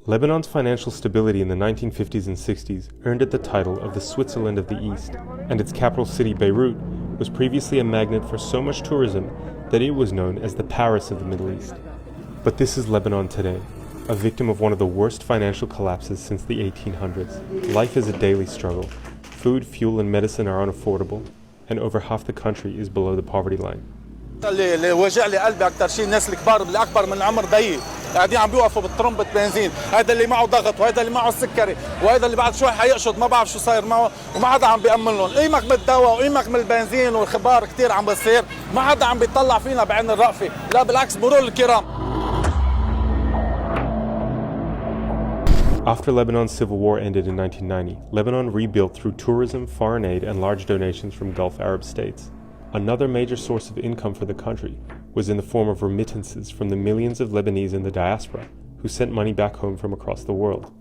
Lebanon's financial stability in the 1950s and 60s earned it the title of the Switzerland of the East, and its capital city, Beirut, was previously a magnet for so much tourism that it was known as the Paris of the Middle East. But this is Lebanon today, a victim of one of the worst financial collapses since the 1800s. Life is a daily struggle. Food, fuel, and medicine are unaffordable, and over half the country is below the poverty line. اللي وجع لي قلبي اكثر شيء الناس الكبار اللي اكبر من عمر ضيق قاعدين عم بيوقفوا بالطرمبة بنزين، هذا اللي معه ضغط وهذا اللي معه سكري وهذا اللي بعد شوي حيقشط ما بعرف شو صاير معه وما حدا عم بيأمن لهم، قيمك من الدواء وقيمك من البنزين والخبار كثير عم بصير، ما حدا عم بيطلع فينا بعين الرأفة، لا بالعكس مرور الكرام. After Lebanon's civil war ended in 1990, Lebanon rebuilt through tourism, foreign aid, and large donations from Gulf Arab states. Another major source of income for the country was in the form of remittances from the millions of Lebanese in the diaspora who sent money back home from across the world.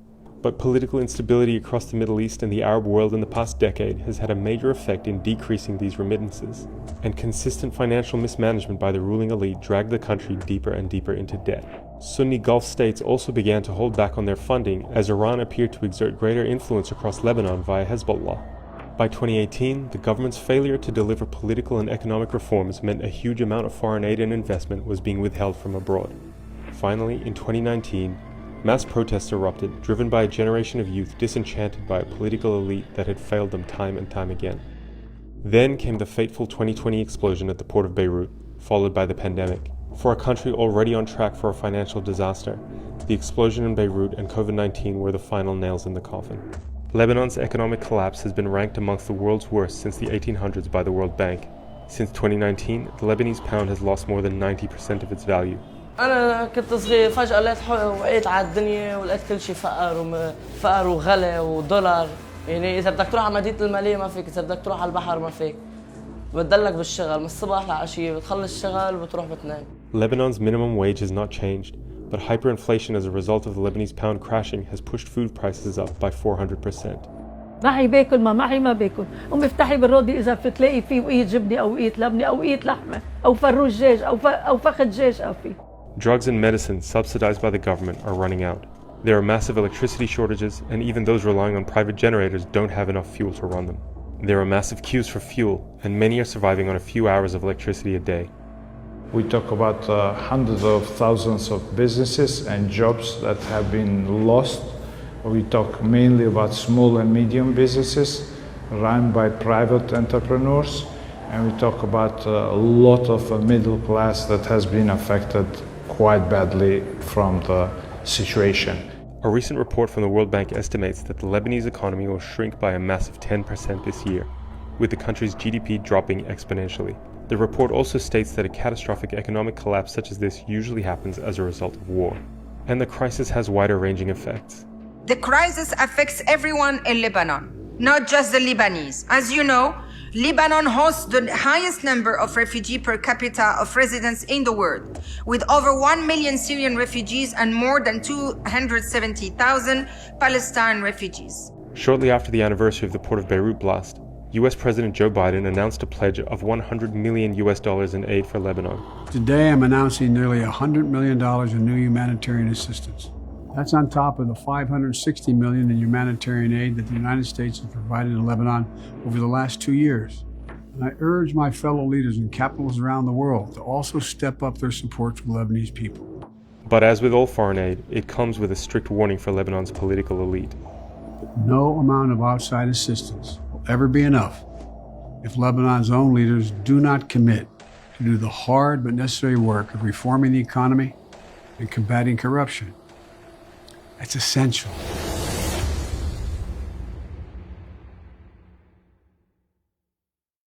But political instability across the Middle East and the Arab world in the past decade has had a major effect in decreasing these remittances, and consistent financial mismanagement by the ruling elite dragged the country deeper and deeper into debt. Sunni Gulf states also began to hold back on their funding as Iran appeared to exert greater influence across Lebanon via Hezbollah. By 2018, the government's failure to deliver political and economic reforms meant a huge amount of foreign aid and investment was being withheld from abroad. Finally, in 2019, mass protests erupted, driven by a generation of youth disenchanted by a political elite that had failed them time and time again. Then came the fateful 2020 explosion at the port of Beirut, followed by the pandemic. For a country already on track for a financial disaster, the explosion in Beirut and COVID-19 were the final nails in the coffin. Lebanon's economic collapse has been ranked amongst the world's worst since the 1800s by the World Bank. Since 2019, the Lebanese pound has lost more than 90% of its value. أنا كنت صغير فجأة وقيت على الدنيا ولقيت كل شيء فقر وغلا ودولار، يعني إذا بدك تروح على مدينة المالية ما فيك، إذا بدك تروح على البحر ما فيك. بتدلك بالشغل من الصباح للعشية، بتخلص الشغل وبتروح بتنام. Lebanon's minimum wage has not changed, but hyperinflation as a result of the Lebanese pound crashing has pushed food prices up by 400%. معي باكل ما باكل، ومفتحي بالرودي إذا بتلاقي فيه وقية جبنة أو وقية لبنة أو وقية لحمة أو فروج دجاج أو فخذ دجاج أو فيه. Drugs and medicines subsidized by the government are running out. There are massive electricity shortages, and even those relying on private generators don't have enough fuel to run them. There are massive queues for fuel, and many are surviving on a few hours of electricity a day. We talk about hundreds of thousands of businesses and jobs that have been lost. We talk mainly about small and medium businesses run by private entrepreneurs, and we talk about a lot of middle class that has been affected quite badly from the situation. A recent report from the World Bank estimates that the Lebanese economy will shrink by a massive 10% this year, with the country's GDP dropping exponentially. The report also states that a catastrophic economic collapse such as this usually happens as a result of war, and the crisis has wider-ranging effects. The crisis affects everyone in Lebanon, not just the Lebanese. As you know, Lebanon hosts the highest number of refugees per capita of residents in the world, with over 1 million Syrian refugees and more than 270,000 Palestinian refugees. Shortly after the anniversary of the Port of Beirut blast, US President Joe Biden announced a pledge of $100 million in aid for Lebanon. Today I'm announcing nearly $100 million in new humanitarian assistance. That's on top of the $560 million in humanitarian aid that the United States has provided to Lebanon over the last 2 years. And I urge my fellow leaders in capitals around the world to also step up their support for the Lebanese people. But as with all foreign aid, it comes with a strict warning for Lebanon's political elite. No amount of outside assistance will ever be enough if Lebanon's own leaders do not commit to do the hard but necessary work of reforming the economy and combating corruption. It's essential.